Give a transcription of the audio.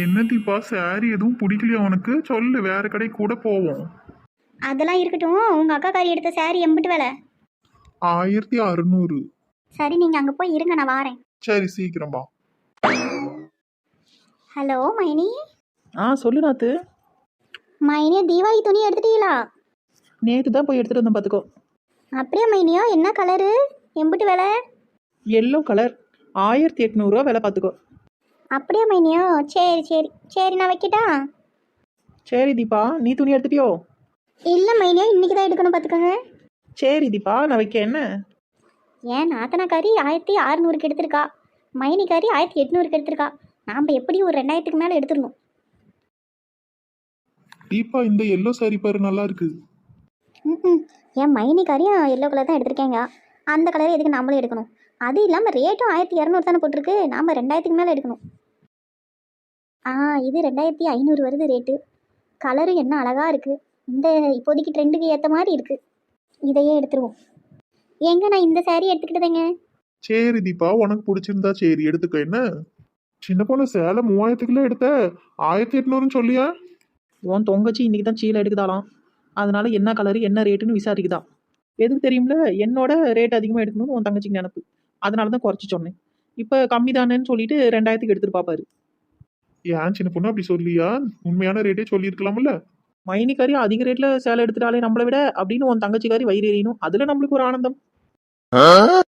என்ன தீபா, சாரி எதுவும் பிடிக்கலையா உனக்கு? சொல்லு, வேற கடை கூட போவோம். அதெல்லாம் இருக்கட்டும். உங்கள் அக்கா காரி எடுத்த சாரி எம்பிட்டு வேலை? 1600. சரி, நீங்கள் அங்கே போய் இருங்க, நான் வாரேன். சரி, சீக்கிரம் வா. ஹலோ மைனி. சொல்லு நாத்து. மைனியோ, தீபாவளி துணி எடுத்துட்டீங்களா? நேற்று தான் போய் எடுத்துகிட்டு வந்தேன் பார்த்துக்கோ. அப்படியே மைனியோ, என்ன கலரு? எம்பிட்டு வேலை? எல்லோ கலர், 1800 விலை பார்த்துக்கோ. அப்படியே மைனியோ, சரி சரி சரி, நான் வைக்கிட்டா? சரி தீபா, நீ துணி எடுத்துட்டியோ? இல்லை மைனியோ, இன்னைக்கு தான் எடுக்கணும் பார்த்துக்கோங்க. சரி தீபா, நான் வைக்க என்ன. ஏன் நாத்தனாக்காரி 1600க்கு எடுத்திருக்கா, மைனிக்காரி 1800க்கு எடுத்திருக்கா. நாம் எப்படியும் ஒரு 2000க்கு மேலே எடுத்துடணும். தீபா, இந்த எல்லோ சாரி பாரு, நல்லா இருக்கு. ம் என் மைனிக்காரியும் எல்லோ கலர் தான் எடுத்திருக்கேங்க. அந்த கலர் எதுக்கு நம்மளும் எடுக்கணும்? அது இல்லாமல் ரேட்டும் 1200 தானே போட்டிருக்கு. நாம் 2000க்கு மேலே எடுக்கணும். இது 2500 வருது ரேட்டு. கலரும் என்ன அழகாக இருக்குது. இந்த இப்போதைக்கு ட்ரெண்டுக்கு ஏற்ற மாதிரி இருக்குது. இதையே எடுத்துருவோம். ஏங்க, நான் இந்த saree எடுத்துக்கிட்டதேங்க. சரி தீபா, உனக்கு பிடிச்சிருந்தா சரி எடுத்துக்க. என்ன சின்ன பொண்ணு, சேலை 3000க்குள்ள எடுத்த, 1800ன்னு சொல்லியா? உன் தொங்கச்சி இன்னைக்கு தான் சீலை எடுக்குதாலாம். அதனால என்ன கலரு என்ன ரேட்டுன்னு விசாரிக்குதா. எதுக்கு தெரியும்ல, என்னோட ரேட் அதிகமாக எடுக்கணும்னு உன் தங்கச்சிக்கு நினப்பு. அதனால தான் குறைச்சி சொன்னேன். இப்போ கம்மி தானேன்னு சொல்லிட்டு 2000க்கு எடுத்துட்டு பாப்பாரு. ஏன் சின்ன பொண்ணு அப்படி சொல்லியா? உண்மையான ரேட்டே சொல்லியிருக்கலாம்ல. மைனிக்காரி அதிக ரேட்டில் சேலை எடுத்துட்டாலே நம்மளை விட அப்படின்னு உன் தங்கச்சிக்காரி வயிறு எறியணும். அதில் நம்மளுக்கு ஒரு ஆனந்தம்.